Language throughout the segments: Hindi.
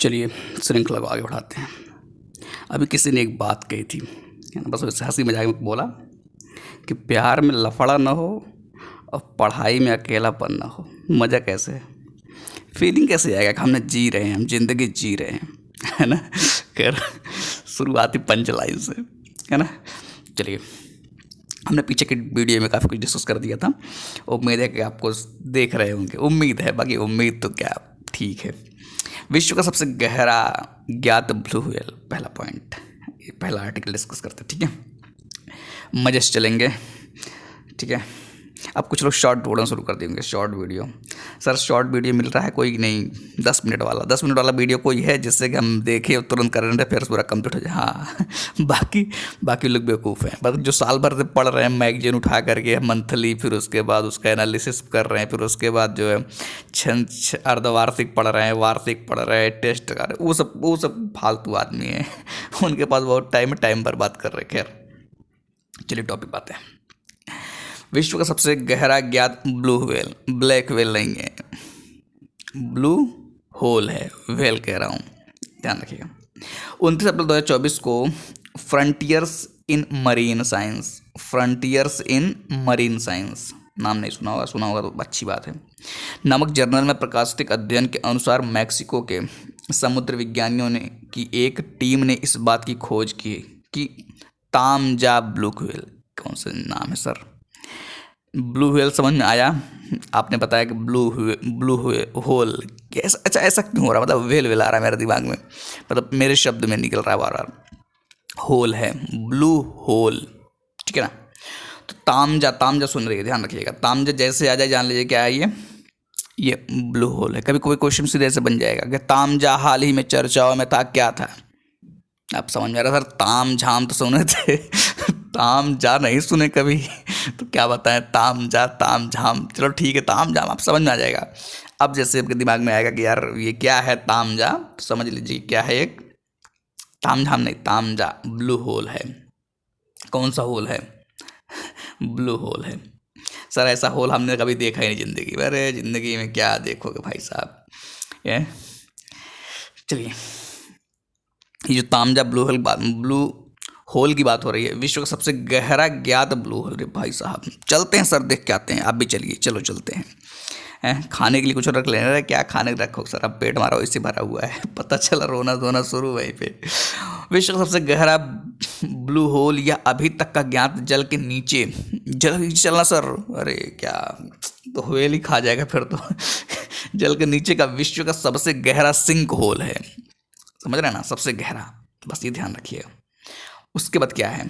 चलिए श्रृंखला को आगे बढ़ाते हैं। अभी किसी ने एक बात कही थी, है ना, बस वैसे हंसी मजाक में बोला कि प्यार में लफड़ा ना हो और पढ़ाई में अकेलापन ना हो। मज़ा कैसे, फीलिंग कैसे आएगा कि हमने जी रहे हैं, हम जिंदगी जी रहे हैं, है ना। खैर शुरुआती पंच लाइन से, है ना। चलिए, हमने पीछे के वीडियो में काफ़ी कुछ डिस्कस कर दिया था। उम्मीद है कि आपको देख रहे होंगे, उम्मीद है, बाकी उम्मीद तो क्या, ठीक है। विश्व का सबसे गहरा ज्ञात ब्लू व्हेल, पहला पॉइंट, ये पहला आर्टिकल डिस्कस करते हैं, ठीक है। मजे से चलेंगे, ठीक है। अब कुछ लोग शॉर्ट ढूंढना शुरू कर देंगे, short video. Sir short video मिल रहा है कोई नहीं, 10 मिनट वाला, 10 मिनट वाला वीडियो कोई है जिससे कि हम देखें और तुरंत करंट अफेयर्स पूरा कंप्लीट हो जाए। हाँ बाकी लोग बेवकूफ़ हैं, बस जो साल भर से पढ़ रहे हैं मैगजीन उठा करके मंथली, फिर उसके बाद उसका एनालिसिस कर रहे हैं, फिर उसके बाद जो है अर्धवार्षिक पढ़ रहे हैं, वार्षिक पढ़ रहे हैं, टेस्ट कर रहे हैं, वो सब फालतू आदमी हैं। उनके पास बहुत टाइम बर्बाद कर रहे हैं। खैर चलिए टॉपिक बात है। विश्व का सबसे गहरा ज्ञात ब्लू व्हेल, ब्लैक व्हेल नहीं है, ब्लू होल है, व्हेल कह रहा हूँ, ध्यान रखिएगा। 29 अप्रैल 2024 को frontiers in marine science, frontiers in marine science, नाम नहीं सुना होगा तो अच्छी बात है, नामक जर्नल में प्रकाशित एक अध्ययन के अनुसार मैक्सिको के समुद्र विज्ञानियों ने की एक टीम ने इस बात की खोज की कि तामजा ब्लू व्हेल, कौन सा नाम है सर, ब्लू व्हेल समझ में आया। आपने बताया कि ब्लू होल, कैसा, अच्छा ऐसा क्यों हो रहा है, मतलब व्हेल आ रहा है मेरे दिमाग में, मतलब मेरे शब्द में निकल रहा है बार बार। होल है, ब्लू होल, ठीक है ना। तो तामजा सुन रही है, ध्यान रखिएगा। तामजा जैसे आ जाए जान लीजिए क्या है ये ब्लू होल है। कभी कोई क्वेश्चन सीधे से बन जाएगा कि तामजा हाल ही में चर्चाओं में था, क्या था। आप समझ में आ रहा सर, ताम झाम तो सुने थे ताम जा नहीं सुने कभी तो क्या बताएं, ताम झाम, चलो ठीक है, ताम झाम आप समझ में आ जाएगा। अब जैसे आपके दिमाग में आएगा कि यार ये क्या है ताम जा, तो समझ लीजिए क्या है, एक ताम झाम नहीं, ताम जा ब्लू होल है। कौन सा होल है? ब्लू होल है। सर ऐसा होल हमने कभी देखा ही नहीं जिंदगी में। अरे जिंदगी में क्या देखोगे भाई साहब। ये चलिए, ये जो तामजा ब्लू होल की बात हो रही है, विश्व का सबसे गहरा ज्ञात ब्लू होल। भाई साहब चलते हैं सर, देख के आते हैं। आप भी चलिए, चलो चलते हैं। खाने के लिए कुछ रख लेना है, क्या खाने रखो सर, अब पेट हमारा वैसे भरा हुआ है पता चला रोना धोना शुरू वहीं पे। विश्व का सबसे गहरा ब्लू होल या अभी तक का ज्ञात जल के नीचे, जल चलना सर, अरे क्या तो व्हेल ही खा जाएगा फिर तो जल के नीचे का विश्व का सबसे गहरा सिंक होल है, समझ रहे हैं ना, सबसे गहरा, बस ये ध्यान रखिएगा। उसके बाद क्या है,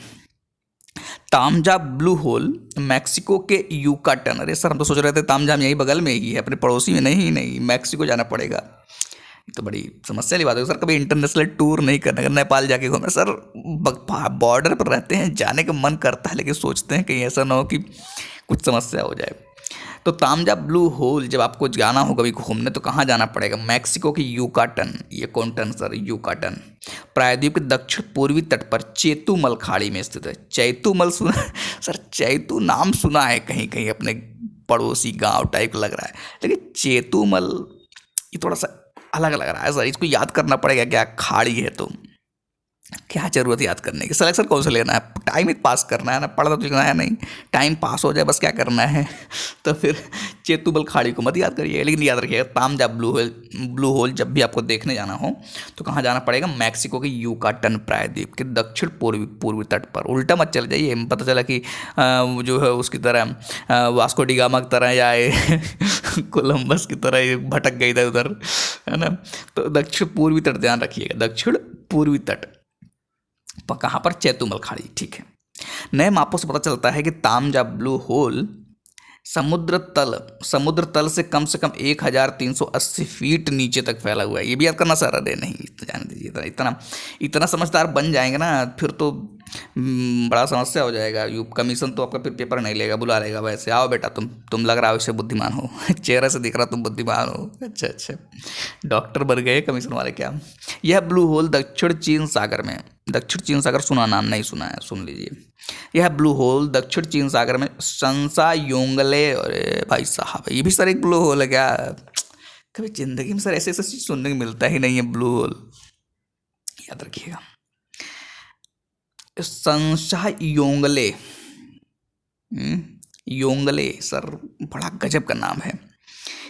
तामजा ब्लू होल मैक्सिको के यूकाटन, अरे सर हम तो सोच रहे थे तामजाम यही बगल में ही है, अपने पड़ोसी में, नहीं मैक्सिको जाना पड़ेगा। ये तो बड़ी समस्या वाली बात है सर, कभी इंटरनेशनल टूर नहीं करना, नेपाल जाके घूमे सर, बॉर्डर पर रहते हैं, जाने का मन करता है लेकिन सोचते हैं कहीं ऐसा ना हो कि कुछ समस्या हो जाए। तो तामजा ब्लू होल जब आपको जाना हो कभी घूमने तो कहाँ जाना पड़ेगा, मैक्सिको की यूकाटन, ये कौन सर, यूकाटन प्रायद्वीप के दक्षिण पूर्वी तट पर चेतुमल खाड़ी में स्थित है। चैतुमल सुना सर, चैतु नाम सुना है कहीं कहीं, अपने पड़ोसी गांव टाइप लग रहा है, लेकिन चेतुमल ये थोड़ा सा अलग लग रहा है सर, इसको याद करना पड़ेगा, क्या खाड़ी है तो क्या जरूरत याद करने की। सिलेक्शन कौन सा लेना है, टाइम ही पास करना है ना, पढ़ना तो लिखना है नहीं, टाइम पास हो जाए बस, क्या करना है तो फिर चेतुबल खाड़ी को मत याद करिए, लेकिन याद रखिएगा तामजा ब्लू होल जब भी आपको देखने जाना हो तो कहाँ जाना पड़ेगा, मैक्सिको के यूकाटन प्रायद्वीप के दक्षिण पूर्वी तट पर। उल्टा मत चले जाइए, पता चला कि जो है उसकी तरह वास्को डी गामा की तरह या कोलंबस की तरह भटक गई था उधर, है ना। तो दक्षिण पूर्वी तट ध्यान रखिएगा, दक्षिण पूर्वी तट कहाँ पर, चैतुमल खाड़ी, ठीक है। नए मापों से पता चलता है कि तामजा ब्लू होल समुद्र तल से कम 1380 फीट नीचे तक फैला हुआ है। ये भी याद करना सर, अरे नहीं जाने दीजिए, इतना समझदार बन जाएंगे ना फिर तो बड़ा समस्या हो जाएगा। यू कमीशन तो आपका फिर पेपर नहीं लेगा, बुला लेगा, वैसे आओ बेटा तुम लग रहा हो इससे बुद्धिमान हो चेहरे से दिख रहा तुम बुद्धिमान हो, अच्छा डॉक्टर बन गए कमीशन वाले क्या। यह ब्लू होल दक्षिण चीन सागर सुना, नाम नहीं सुना है, सुन लीजिए। यह ब्लू होल दक्षिण चीन सागर में संसा योंगले, अरे भाई साहब ये भी सर एक ब्लू होल है क्या, कभी जिंदगी में सर ऐसे ऐसा चीज सुनने को मिलता ही नहीं है, ब्लू होल, याद रखिएगा। संशा योंगले, योंगले सर, बड़ा गजब का नाम है।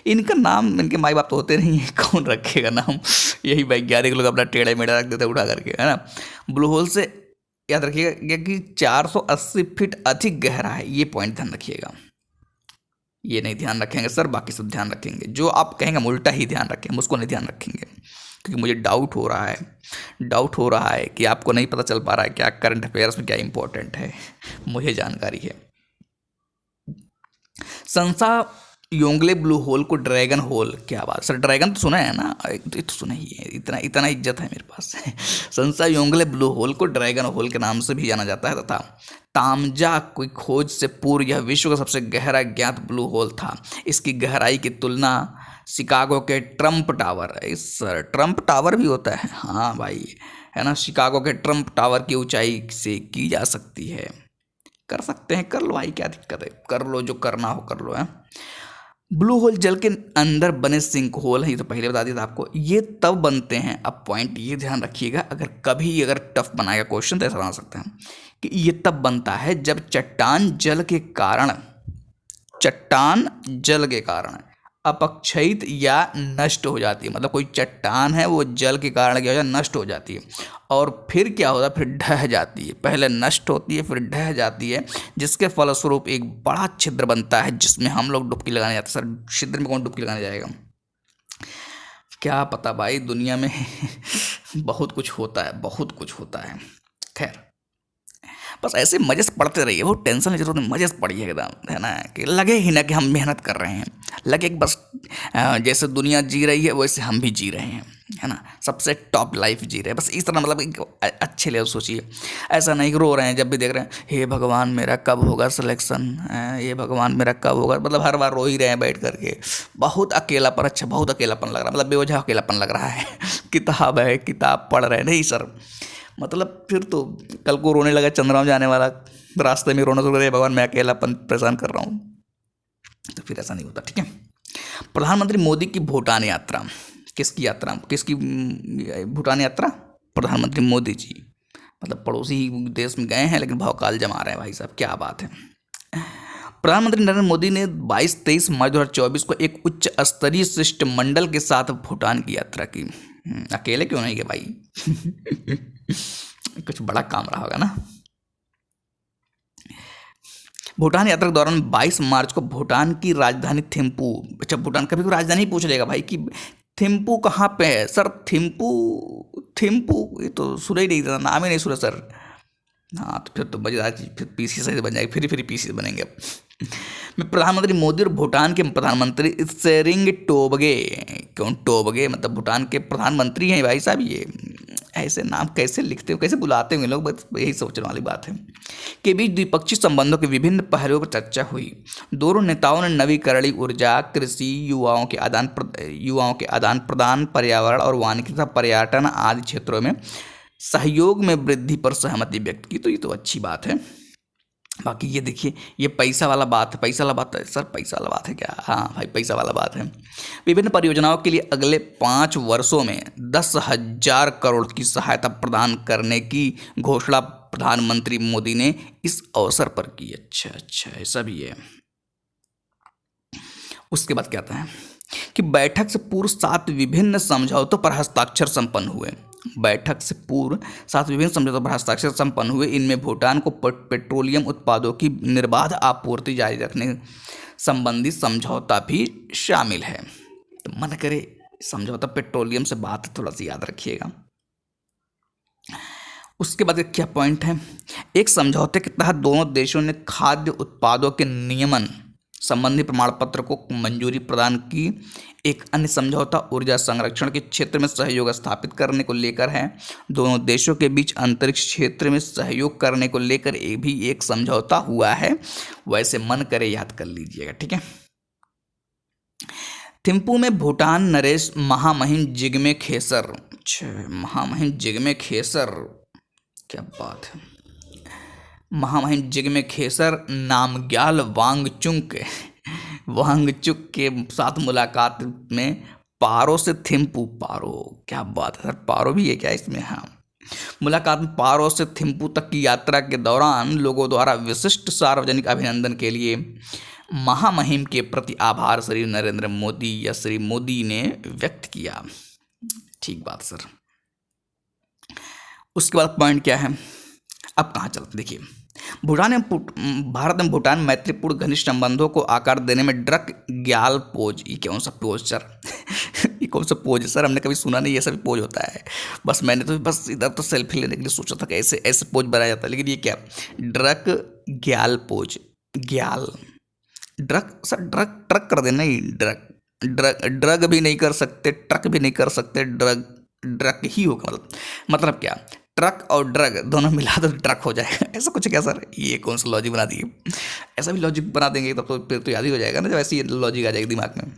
इनका नाम, इनके माई बाप तो होते नहीं है, कौन रखेगा नाम, यही वैज्ञानिक लोग अपना टेढ़ा मेढ़ा रख देते उठा करके, है ना। ब्लू होल से याद रखिएगा कि 480 फीट अधिक गहरा है, ये पॉइंट ध्यान रखिएगा। ये नहीं ध्यान रखेंगे सर, बाकी सब ध्यान रखेंगे, जो आप कहेंगे हम उल्टा ही ध्यान रखेंगे, उसको नहीं ध्यान रखेंगे, क्योंकि मुझे डाउट हो रहा है कि आपको नहीं पता चल पा रहा है क्या करंट अफेयर्स में क्या इंपॉर्टेंट है, मुझे जानकारी है। संसा योंगले ब्लू होल को ड्रैगन होल, क्या बात सर, ड्रैगन तो सुना है ना, ये तो सुना ही है, इतना इज्जत है मेरे पास। संसा योंगले ब्लू होल को ड्रैगन होल के नाम से भी जाना जाता है तथा तामजा की खोज से पूर्व यह विश्व का सबसे गहरा ज्ञात ब्लू होल था। इसकी गहराई की तुलना शिकागो के Trump tower, sir Trump tower भी होता है, हाँ भाई, है ना, शिकागो के ट्रम्प टावर की ऊंचाई से की जा सकती है। कर सकते हैं, कर लो भाई, क्या दिक्कत है, कर लो, जो करना हो कर लो, है। ब्लू होल जल के अंदर बने सिंक होल है, ये तो पहले बता दिया था आपको, ये तब बनते हैं। अब पॉइंट ये ध्यान रखिएगा, अगर टफ बनाएगा क्वेश्चन तो ऐसा बना सकते हैं कि ये तब बनता है जब चट्टान जल के कारण अपक्षयित या नष्ट हो जाती है। मतलब कोई चट्टान है, वो जल के कारण क्या हो जाता है, नष्ट हो जाती है, और फिर क्या होता है, फिर ढह जाती है, पहले नष्ट होती है फिर ढह जाती है, जिसके फलस्वरूप एक बड़ा छिद्र बनता है जिसमें हम लोग डुबकी लगाने जाते हैं। सर छिद्र में कौन डुबकी लगाने जाएगा, क्या पता भाई, दुनिया में बहुत कुछ होता है। खैर, बस ऐसे मजे से पढ़ते रहिए, वो टेंशन की जरूरत नहीं, मजे से पढ़िए एकदम, है ना, कि लगे ही ना कि हम मेहनत कर रहे हैं, लगे कि बस जैसे दुनिया जी रही है वैसे हम भी जी रहे हैं, है ना, सबसे टॉप लाइफ जी रहे हैं, बस इस तरह, मतलब अच्छे लेवल सोचिए। ऐसा नहीं कि रो रहे हैं जब भी देख रहे हैं, हे भगवान मेरा कब होगा सिलेक्शन, ये भगवान मेरा कब होगा, मतलब हर बार रो ही रहे हैं बैठ करके, बहुत अकेलापन, अच्छा बहुत अकेलापन लग रहा है, मतलब बेवजह अकेलापन लग रहा है। किताब है, किताब पढ़ रहे हैं, नहीं सर, मतलब फिर तो कल को रोने लगा, चंद्रमा जाने वाला, रास्ते में रोना शुरू करे, भगवान मैं अकेलापन परेशान कर रहा हूँ, तो फिर ऐसा नहीं होता, ठीक है। प्रधानमंत्री मोदी की भूटान यात्रा, किसकी भूटान यात्रा, प्रधानमंत्री मोदी जी, मतलब पड़ोसी देश में गए हैं लेकिन भौकाल जमा रहे हैं भाई साहब, क्या बात है। प्रधानमंत्री नरेंद्र मोदी ने 22-23 मार्च 2024 को एक उच्च स्तरीय शिष्टमंडल के साथ भूटान की यात्रा की। अकेले क्यों नहीं गए भाई, कुछ बड़ा काम रहा होगा ना। भूटान यात्रा के दौरान 22 मार्च को भूटान की राजधानी थिम्पू, अच्छा भूटान कभी भी राजधानी पूछ लेगा भाई कि थिम्पू कहाँ पे है, सर थिम्पू ये तो सुना ही नहीं था, नाम ही नहीं सुना सर। हाँ तो फिर तो मजेदार चीज, फिर पीसी सही से बन जाएगी, फिर पीसी बनेंगे अब। मैं प्रधानमंत्री मोदी और भूटान के प्रधानमंत्री त्शेरिंग टोबगे, कौन टोबगे, मतलब भूटान के प्रधानमंत्री हैं भाई साहब, ये ऐसे नाम कैसे लिखते हो, कैसे बुलाते होंगे लोग, बस यही सोचने वाली बात है। के बीच द्विपक्षीय संबंधों के विभिन्न पहलुओं पर चर्चा हुई। दोनों नेताओं ने नवीकरणीय ऊर्जा, कृषि, युवाओं के आदान प्रदान, पर्यावरण और वानिकी तथा पर्यटन आदि क्षेत्रों में सहयोग में वृद्धि पर सहमति व्यक्त की, तो ये तो अच्छी बात है। बाकी ये देखिए, ये पैसा वाला बात है, सर पैसा वाला बात है क्या, हाँ भाई पैसा वाला बात है। विभिन्न परियोजनाओं के लिए अगले 5 वर्षों में 10,000 करोड़ की सहायता प्रदान करने की घोषणा प्रधानमंत्री मोदी ने इस अवसर पर की। अच्छा ऐसा भी है। उसके बाद क्या आता है कि बैठक से पूर्व 7 विभिन्न समझौतों पर हस्ताक्षर संपन्न हुए। इनमें भूटान को पेट्रोलियम उत्पादों की निर्बाध आपूर्ति जारी रखने संबंधी समझौता भी शामिल है। तो मन करे समझौता पेट्रोलियम से बात थोड़ा सा याद रखिएगा। उसके बाद क्या पॉइंट है, एक समझौते के तहत दोनों देशों ने खाद्य उत्पादों के नियमन संबंधी प्रमाण पत्र को मंजूरी प्रदान की। एक अन्य समझौता ऊर्जा संरक्षण के क्षेत्र में सहयोग स्थापित करने को लेकर है। दोनों देशों के बीच अंतरिक्ष क्षेत्र में सहयोग करने को लेकर भी एक समझौता हुआ है। वैसे मन करे याद कर लीजिएगा, ठीक है। थिम्पू में भूटान नरेश महामहिम जिग्मे खेसर, महामहिम जिग्मे खेसर, क्या बात है। महामहिम जिग्मे खेसर नामग्याल वांगचुक के साथ मुलाकात में पारो से थिम्पू, पारो, क्या बात है सर, पारो भी है क्या इसमें? हाँ। मुलाकात में पारो से थिम्पू तक की यात्रा के दौरान लोगों द्वारा विशिष्ट सार्वजनिक अभिनंदन के लिए महामहिम के प्रति आभार श्री नरेंद्र मोदी या श्री मोदी ने व्यक्त किया। ठीक बात सर। उसके बाद पॉइंट क्या है, अब कहाँ चलते देखिए। भारत में भूटान मैत्रीपूर्ण घनिष्ठ संबंधों को आकार देने में ड्रक ग्याल पोज, ये कौन सा पोज सर? ये कौन सा पोज है सर? हमने कभी सुना नहीं, ये सब पोज होता है। बस मैंने तो बस इधर तो सेल्फी लेने के लिए सोचा था कि ऐसे ऐसे पोज बनाया जाता है, लेकिन ये क्या, ड्रक ग्याल पोज, ग्याल, ड्रग सर, ड्रग ट्रक कर देना ही, ड्रग ड्रग ड्रग भी नहीं कर सकते, ट्रक भी नहीं कर सकते, ड्रग ड्रग ही होगा। मतलब क्या, ट्रक और ड्रग दोनों मिला दो ट्रक हो जाएगा, ऐसा कुछ क्या सर? ये कौन सा लॉजिक बना दिए? ऐसा भी लॉजिक बना देंगे तब तो फिर तो याद ही हो जाएगा ना, जब ऐसी लॉजिक आ जाएगी दिमाग में।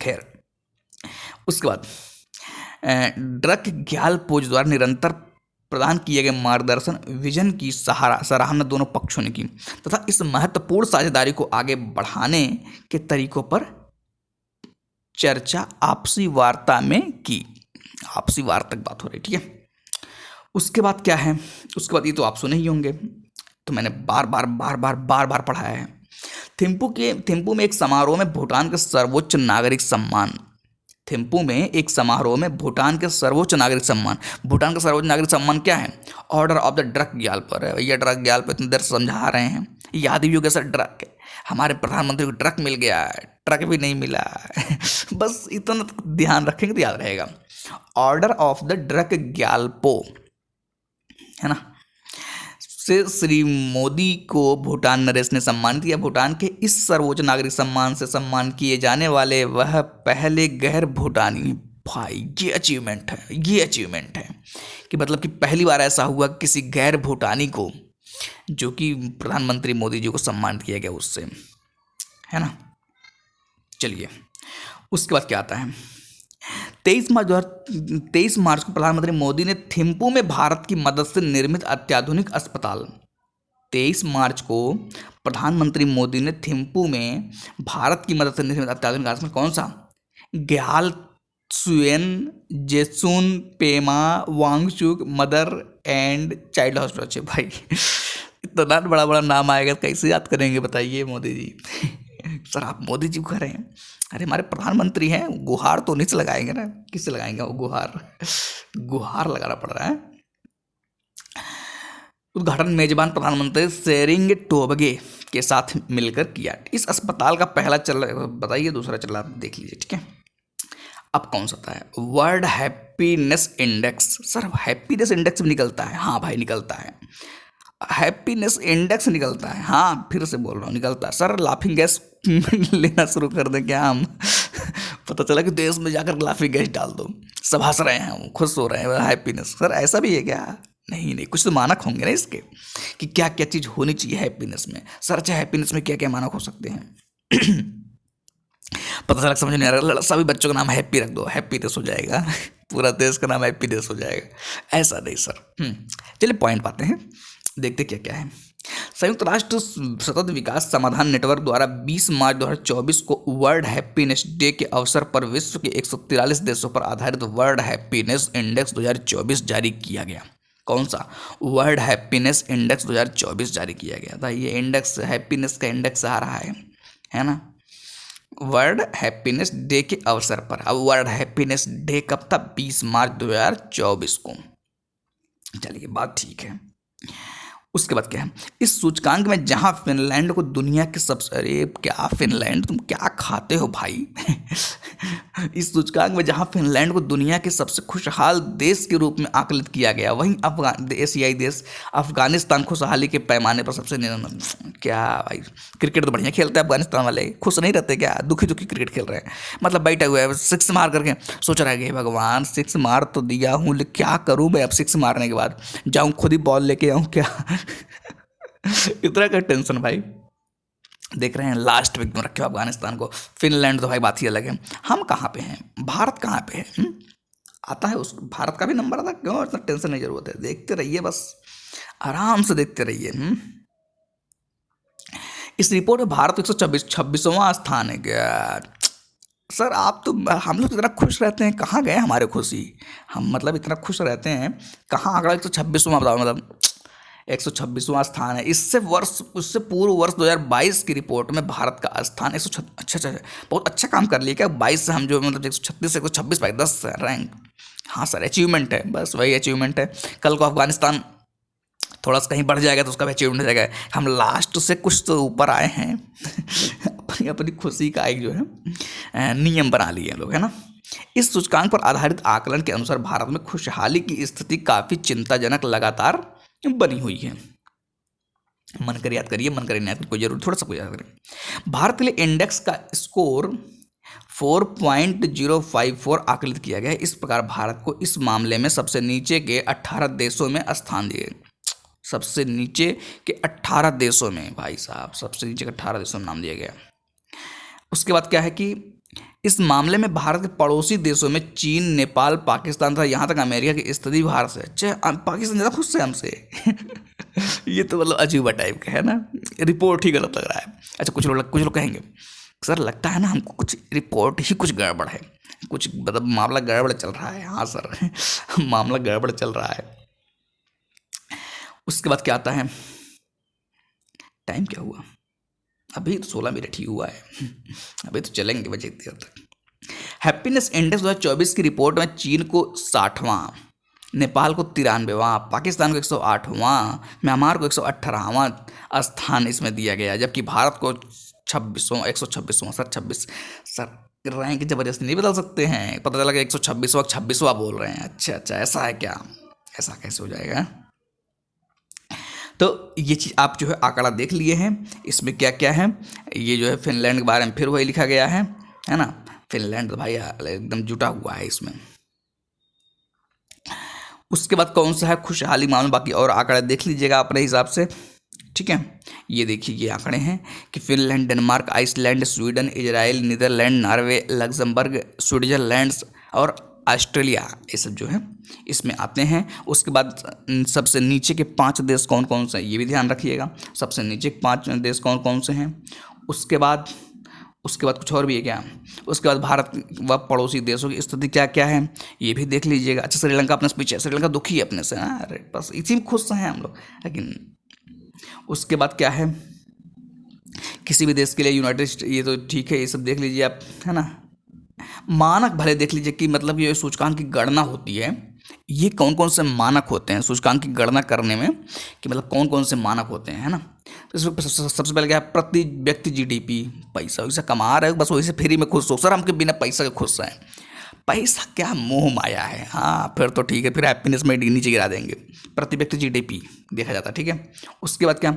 खैर, उसके बाद ड्रग ग्याल पोज द्वारा निरंतर प्रदान किए गए मार्गदर्शन विजन की सराहना दोनों पक्षों ने की तथा इस महत्वपूर्ण साझेदारी को आगे बढ़ाने के तरीकों पर चर्चा आपसी वार्ता में की। आपसी वार्ता की बात हो रही, ठीक है। उसके बाद क्या है, उसके बाद ये तो आप सुने ही होंगे, तो मैंने बार बार पढ़ाया है। थिम्पू में एक समारोह में भूटान के सर्वोच्च नागरिक सम्मान, थिम्पू में एक समारोह में भूटान के सर्वोच्च नागरिक सम्मान, भूटान का सर्वोच्च नागरिक सम्मान क्या है? ऑर्डर ऑफ द ड्रक ग्यालपर है। भैया ड्रक ग्यालपर इतनी देर समझा रहे हैं, याद भी हो गया सर, ड्रक, हमारे प्रधानमंत्री को ट्रक मिल गया, ट्रक भी नहीं मिला। बस इतना ध्यान रखेंगे तो याद रहेगा। Order of the drug Gyalpo, है ना, से श्री मोदी को भूटान नरेश ने सम्मानित किया। भूटान के इस सर्वोच्च नागरिक सम्मान से सम्मान किए जाने वाले वह पहले गैर भूटानी, भाई ये अचीवमेंट है, ये अचीवमेंट है कि मतलब कि पहली बार ऐसा हुआ किसी गैर भूटानी को, जो कि प्रधानमंत्री मोदी जी को सम्मानित किया गया उससे, है ना। चलिए, उसके बाद क्या आता है, 23 मार्च को प्रधानमंत्री मोदी ने थिम्पू में भारत की मदद से निर्मित अत्याधुनिक अस्पताल, 23 मार्च को प्रधानमंत्री मोदी ने थिम्पू में भारत की मदद से निर्मित अत्याधुनिक अस्पताल, कौन सा, ग्याल सुएन Jetsun Pema Wangchuck mother and child hospital. अच्छे भाई, इतना बड़ा बड़ा नाम आएगा कैसे याद करेंगे बताइए मोदी जी। सर आप मोदी जी को कह रहे हैं, अरे हमारे प्रधानमंत्री हैं, गुहार तो नहीं से लगाएंगे ना, किससे लगाएंगे वो गुहार? गुहार लगाना पड़ रहा है। उद्घाटन मेजबान प्रधानमंत्री शेरिंग टोबगे के साथ मिलकर किया। इस अस्पताल का पहला चल बताइए, दूसरा चल आप देख लीजिए, ठीक है। अब कौन सा है, world happiness index. Sir happiness index भी निकलता है? हाँ भाई निकलता है, हैप्पीनेस इंडेक्स निकलता है, हाँ फिर से बोल रहा हूँ निकलता है। सर लाफिंग गैस लेना शुरू कर दें क्या हम? पता चला कि देश में जाकर लाफिंग गैस डाल दो, सब हंस रहे हैं, खुश हो रहे हैं, हैप्पीनेस। सर ऐसा भी है क्या? नहीं, कुछ तो मानक होंगे ना इसके, कि क्या क्या चीज़ होनी चाहिए हैप्पीनेस में। सर अच्छा हैप्पीनेस में क्या क्या मानक हो सकते हैं? पता चला समझ नहीं आ रहा, सभी बच्चों का नाम हैप्पी रख दो, हैप्पीनेस हो जाएगा, पूरा देश का नाम हैप्पीनेस हो जाएगा, ऐसा नहीं सर। चलिए पॉइंट पाते हैं, देखते क्या क्या है। संयुक्त राष्ट्र सतत विकास समाधान नेटवर्क द्वारा 20 मार्च 2024 को वर्ल्ड हैप्पीनेस डे के अवसर पर विश्व के 143 देशों पर आधारित वर्ल्ड हैप्पीनेस इंडेक्स 2024 जारी किया गया। कौन सा? वर्ल्ड हैप्पीनेस इंडेक्स 2024 जारी किया गया था। ये इंडेक्स हैप्पीनेस का इंडेक्स आ रहा है ना, वर्ल्ड हैप्पीनेस डे के अवसर पर। अब वर्ल्ड हैप्पीनेस डे कब था? 20 मार्च 2024 को। चलिए बात ठीक है। उसके बाद क्या है, इस सूचकांक में जहां फिनलैंड को दुनिया के सबसे, अरे क्या फिनलैंड, तुम क्या खाते हो भाई? इस सूचकांक में जहां फिनलैंड को दुनिया के सबसे खुशहाल देश के रूप में आकलित किया गया, वहीं एशियाई देश अफगानिस्तान खुशहाली के पैमाने पर सबसे क्या भाई, क्रिकेट तो बढ़िया खेलते हैं अफगानिस्तान वाले, खुश नहीं रहते क्या? दुखी दुखी क्रिकेट खेल रहे हैं, मतलब बैठे हुए हैं, सिक्स मार करके सोच रहा है कि भगवान सिक्स मार तो दिया हूँ, लेकिन क्या करूँ मैं अब सिक्स मारने के बाद, जाऊँ खुद ही बॉल लेके आऊँ क्या? इतना का टेंशन भाई। देख रहे हैं लास्ट वीक में रखे हो अफगानिस्तान को। फिनलैंड तो भाई बात ही अलग है। हम कहाँ पे हैं, भारत कहाँ पे है? आता है उस भारत का भी नंबर आता, क्यों इतना टेंशन नहीं जरूरत है, देखते रहिए बस, आराम से देखते रहिए। इस रिपोर्ट में भारत 126वां स्थान है क्या? सर आप तो, हम लोग तो इतना खुश रहते हैं, कहाँ गए हमारे खुशी। हम मतलब इतना खुश रहते हैं, कहाँ आंकड़ा 126वां बताओ, मतलब 126वां स्थान है। इससे वर्ष, उससे पूर्व वर्ष 2022 की रिपोर्ट में भारत का स्थान 136। अच्छा अच्छा, बहुत अच्छा काम कर लिया क्या, 22 से हम जो मतलब 136 से 126 पाए, 10 रैंक। हाँ सर, अचीवमेंट है, बस वही अचीवमेंट है। कल को अफगानिस्तान थोड़ा सा कहीं बढ़ जाएगा तो उसका भी अचीवमेंट हो जाएगा। हम लास्ट से कुछ तो ऊपर आए हैं। अपनी अपनी खुशी का एक जो है नियम बना लिए हैं लोग, है ना। इस सूचकांक पर आधारित आकलन के अनुसार भारत में खुशहाली की स्थिति काफी चिंताजनक लगातार बनी हुई है। मन कर याद करिए, मन कर याद करिए, कोई जरूर थोड़ा सा कोई याद करिए। भारत के लिए इंडेक्स का स्कोर 4.054 आकलित किया गया है। इस प्रकार भारत को इस मामले में सबसे नीचे के 18 देशों में स्थान दिए। सबसे नीचे के 18 देशों में, भाई साहब, सबसे नीचे के 18 देशों में नाम दिया गया। उसके बाद क्या है कि इस मामले में भारत के पड़ोसी देशों में चीन, नेपाल, पाकिस्तान था, यहाँ तक अमेरिका की स्थिति भारत से अच्छा। पाकिस्तान ज़्यादा खुश है हमसे। ये तो मतलब अजूबा टाइप का है ना, रिपोर्ट ही गलत लग रहा है। अच्छा, कुछ लोग कहेंगे सर लगता है ना हमको कुछ रिपोर्ट ही कुछ गड़बड़ है, कुछ मतलब मामला गड़बड़ चल रहा है। हाँ सर, मामला गड़बड़ चल रहा है। उसके बाद क्या आता है, टाइम क्या हुआ, अभी तो 16 मिनट ही हुआ है। अभी तो चलेंगे बजे देर तक। हैप्पीनेस इंडेक्स 2024 की रिपोर्ट में चीन को 60वां, नेपाल को 93वां, पाकिस्तान को 108वां, म्यांमार को 118वां स्थान इसमें दिया गया, जबकि भारत को 126वां सर, 26 सर। रैंक जबरदस्ती नहीं बदल सकते हैं, पता चला कि 126वां बोल रहे हैं। अच्छा अच्छा, ऐसा है क्या, ऐसा कैसे हो जाएगा। तो ये चीज़ आप जो है आंकड़ा देख लिए हैं, इसमें क्या क्या है। ये जो है फिनलैंड के बारे में फिर वही लिखा गया है ना। फिनलैंड तो भाई एकदम जुटा हुआ है इसमें। उसके बाद कौन सा है खुशहाली मामला, बाकी और आंकड़े देख लीजिएगा अपने हिसाब से, ठीक है। ये देखिए, ये आंकड़े हैं कि Finland, Denmark, Iceland, Sweden, Israel, Netherlands, Norway, Luxembourg, Switzerland और ऑस्ट्रेलिया, ये सब जो है इसमें आते हैं। उसके बाद सबसे नीचे के 5 देश कौन कौन से हैं, ये भी ध्यान रखिएगा। सबसे नीचे के 5 देश कौन कौन से हैं। उसके बाद कुछ और भी है क्या, उसके बाद भारत व पड़ोसी देशों की स्थिति क्या क्या है, ये भी देख लीजिएगा। अच्छा, श्रीलंका अपने पीछे, श्रीलंका दुखी है अपने से, अरे बस इसी में खुश हैं हम लोग, लेकिन उसके बाद क्या है, किसी भी देश के लिए यूनाइटेड स्टेट, ये तो ठीक है, ये सब देख लीजिए आप, है ना। मानक भले देख लीजिए कि मतलब ये सूचकांक की गणना होती है, ये कौन कौन से मानक होते हैं सूचकांक की गणना करने में, कि मतलब कौन कौन से मानक होते हैं, है ना। तो इसमें सबसे पहले क्या है, प्रति व्यक्ति जीडीपी। पैसा वैसा कमा रहे हो, बस वही से फ्री में खुश हो सर, हमके बिना पैसा के खुश हैं। पैसा क्या मोह माया है, हाँ फिर तो ठीक है, फिर हैप्पीनेस में नीचे गिरा देंगे। प्रति व्यक्ति जीडीपी देखा जाता है, ठीक है। उसके बाद क्या,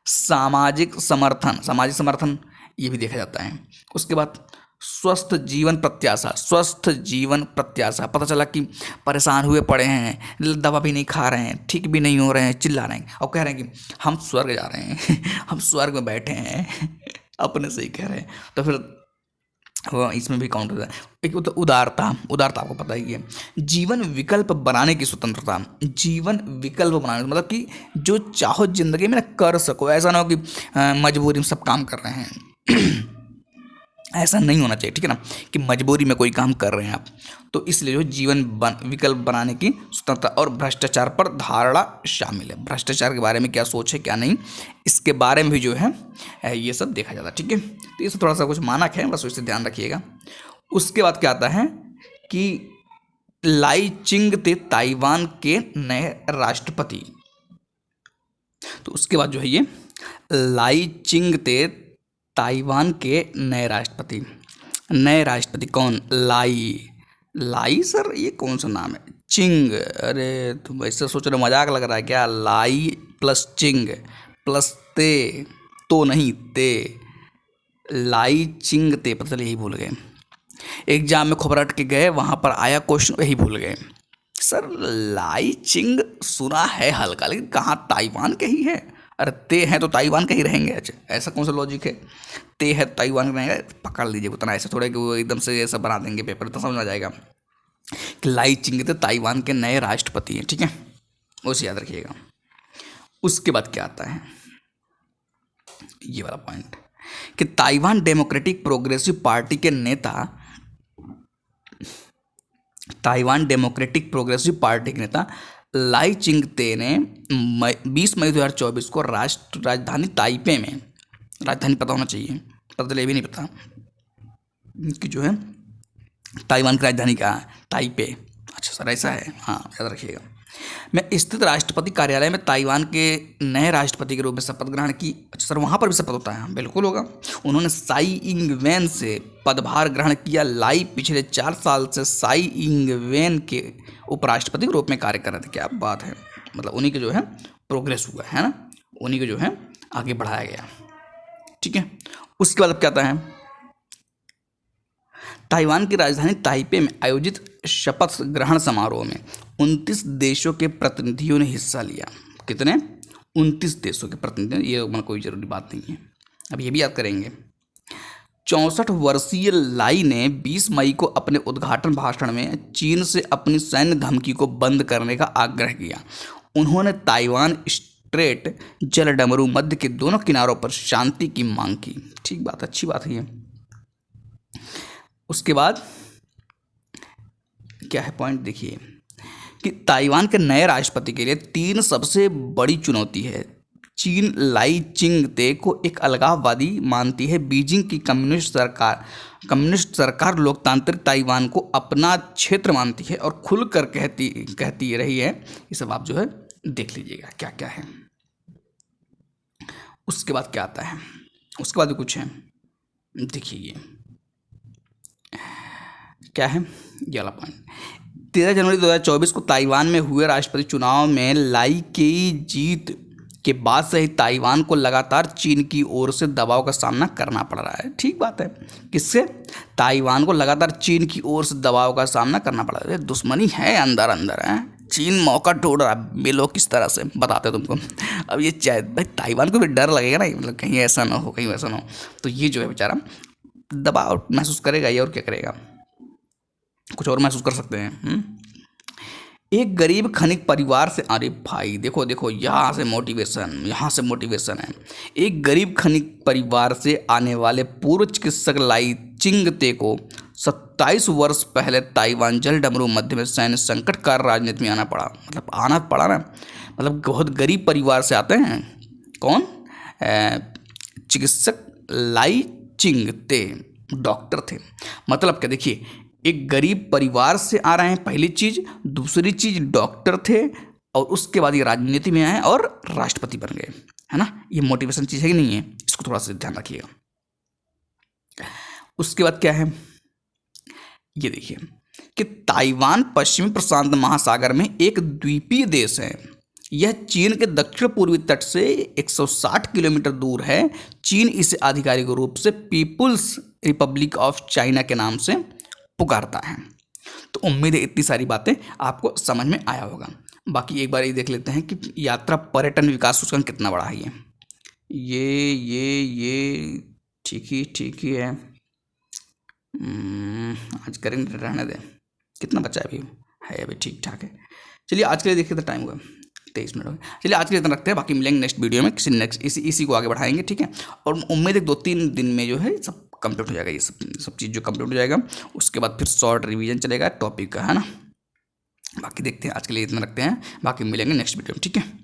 सामाजिक समर्थन, सामाजिक समर्थन ये भी देखा जाता है। उसके बाद स्वस्थ जीवन प्रत्याशा, स्वस्थ जीवन प्रत्याशा, पता चला कि परेशान हुए पड़े हैं, दवा भी नहीं खा रहे हैं, ठीक भी नहीं हो रहे हैं, चिल्ला रहे हैं और कह रहे हैं कि हम स्वर्ग जा रहे हैं, हम स्वर्ग में बैठे हैं। अपने से ही कह रहे हैं, तो फिर वो इसमें भी काउंट होता है। एक उदारता, उदारता आपको पता ही है। जीवन विकल्प बनाने की स्वतंत्रता, जीवन विकल्प बनाने मतलब कि जो चाहो जिंदगी में कर सको, ऐसा ना हो कि मजबूरी में सब काम कर रहे हैं। ऐसा नहीं होना चाहिए, ठीक है ना, कि मजबूरी में कोई काम कर रहे हैं आप। तो इसलिए जो जीवन विकल्प बनाने की स्वतंत्रता, और भ्रष्टाचार पर धारणा शामिल है। भ्रष्टाचार के बारे में क्या सोच है क्या नहीं, इसके बारे में भी जो है ये सब देखा जाता है, ठीक है। तो ये सब थोड़ा सा कुछ मानक है, बस उससे ध्यान रखिएगा। उसके बाद क्या आता है कि लाई चिंग थे ताइवान के नए राष्ट्रपति। तो उसके बाद जो है ये लाई चिंग थे ताइवान के नए राष्ट्रपति। नए राष्ट्रपति कौन, लाई, लाई सर ये कौन सा नाम है, चिंग, अरे तुम ऐसे सोच रहे मजाक लग रहा है क्या, लाई प्लस चिंग प्लस ते, तो नहीं ते, लाई चिंग ते, पता चले यही भूल गए। एग्जाम में खबरट के गए, वहाँ पर आया क्वेश्चन, यही भूल गए। सर लाई चिंग सुना है हल्का, लेकिन कहाँ ताइवान के ही है। अरे ते हैं तो ताइवान के ही रहेंगे, अच्छा ऐसा कौन सा लॉजिक है, ते है ताइवान के रहेंगे, पकड़ लीजिए। उतना ऐसा थोड़ा कि वो एकदम से ऐसा बना देंगे पेपर, तो समझ आ जाएगा कि लाई चिंग थे ताइवान के नए राष्ट्रपति हैं, ठीक है, उसे याद रखिएगा। उसके बाद क्या आता है, ये वाला पॉइंट कि ताइवान डेमोक्रेटिक प्रोग्रेसिव पार्टी के नेता ताइवान डेमोक्रेटिक प्रोग्रेसिव पार्टी के नेता लाई चिंगते ने 20 मई 2024 को राष्ट्र राजधानी ताइपे में, राजधानी पता होना चाहिए, पता चले भी नहीं पता कि जो है ताइवान की राजधानी कहाँ है, ताइपे। अच्छा सर ऐसा है, हाँ याद रखिएगा। मैं स्थित राष्ट्रपति कार्यालय में ताइवान के नए राष्ट्रपति के रूप में शपथ ग्रहण की। अच्छा सर वहाँ पर भी शपथ होता है, बिल्कुल होगा। उन्होंने साई इंग वेन से पदभार ग्रहण किया। लाई पिछले 4 साल से साई इंग वेन के उपराष्ट्रपति के रूप में कार्य कर रहे थे। क्या बात है, मतलब उन्हीं के जो है प्रोग्रेस हुआ है ना, उन्हीं को जो है आगे बढ़ाया गया। ठीक है, उसके बाद अब क्या आता है, ताइवान की राजधानी ताइपे में आयोजित शपथ ग्रहण समारोह में 29 देशों के प्रतिनिधियों ने हिस्सा लिया। कितने? 29 देशों के प्रतिनिधियों, ये मतलब कोई जरूरी बात नहीं है, अब ये भी याद करेंगे। 64 वर्षीय लाई ने 20 मई को अपने उद्घाटन भाषण में चीन से अपनी सैन्य धमकी को बंद करने का आग्रह किया। उन्होंने ताइवान स्ट्रेट जलडमरू मध्य के दोनों किनारों पर शांति की मांग की। ठीक बात, अच्छी बात है ये। उसके बाद क्या है पॉइंट, देखिए कि ताइवान के नए राष्ट्रपति के लिए 3 सबसे बड़ी चुनौती है। चीन लाई चिंगते को एक अलगाववादी मानती है। बीजिंग की कम्युनिस्ट सरकार लोकतांत्रिक ताइवान को अपना क्षेत्र मानती है और खुलकर कहती रही है। ये सब आप जो है देख लीजिएगा क्या क्या है। उसके बाद क्या आता है, उसके बाद भी कुछ है, देखिए ये क्या है, ये वाला पॉइंट। 13 जनवरी 2024 को ताइवान में हुए राष्ट्रपति चुनाव में लाई की जीत के बाद से ही ताइवान को लगातार चीन की ओर से दबाव का सामना करना पड़ रहा है। ठीक बात है, किससे? ताइवान को लगातार चीन की ओर से दबाव का सामना करना पड़ रहा है। दुश्मनी है अंदर अंदर है, चीन मौका ढूंढ रहा है, मिलो किस तरह से बताते तुमको। अब ये भाई ताइवान को भी डर लगेगा ना, मतलब कहीं ऐसा ना हो, कहीं वैसा ना हो, तो ये जो है बेचारा दबाव महसूस करेगा ये, और क्या करेगा, कुछ और महसूस कर सकते हैं। एक गरीब खनिक परिवार से, अरे भाई देखो देखो यहाँ से मोटिवेशन है। एक गरीब खनिक परिवार से आने वाले पूर्व चिकित्सक लाई चिंगते को 27 वर्ष पहले ताइवान जलडमरू मध्य में सैन्य संकटकार राजनीति में आना पड़ा। मतलब आना पड़ा ना, मतलब बहुत गरीब परिवार से आते हैं। कौन? चिकित्सक लाई चिंगते डॉक्टर थे। मतलब क्या, देखिए एक गरीब परिवार से आ रहे हैं, पहली चीज। दूसरी चीज डॉक्टर थे, और उसके बाद ये राजनीति में आए और राष्ट्रपति बन गए, है ना। ये मोटिवेशन चीज है कि नहीं है, इसको थोड़ा सा ध्यान रखिएगा। उसके बाद क्या है, ये देखिए कि ताइवान पश्चिमी प्रशांत महासागर में एक द्वीपीय देश है। यह चीन के दक्षिण पूर्वी तट से 160 किलोमीटर दूर है। चीन इसे आधिकारिक रूप से पीपुल्स रिपब्लिक ऑफ चाइना के नाम से पुकारता है। तो उम्मीद है इतनी सारी बातें आपको समझ में आया होगा। बाकी एक बार ये देख लेते हैं कि यात्रा पर्यटन विकास सूचकांक कितना बड़ा है। ये ठीक ही है। आज करेंगे, रहने दें, कितना बचा है अभी ठीक ठाक है। चलिए आज के लिए देखिए तो टाइम हुआ 23 मिनट हो गए। चलिए आज के लिए इतना रखते हैं, बाकी मिलेंगे नेक्स्ट वीडियो में, किसी नेक्स्ट इसी को आगे बढ़ाएंगे। ठीक है, और उम्मीद है 2-3 दिन में जो है सब कंप्लीट हो जाएगा। ये सब चीज़ जो कंप्लीट हो जाएगा, उसके बाद फिर शॉर्ट रिवीजन चलेगा टॉपिक का, है ना। बाकी देखते हैं, आज के लिए इतना रखते हैं, बाकी मिलेंगे नेक्स्ट वीडियो में। ठीक है।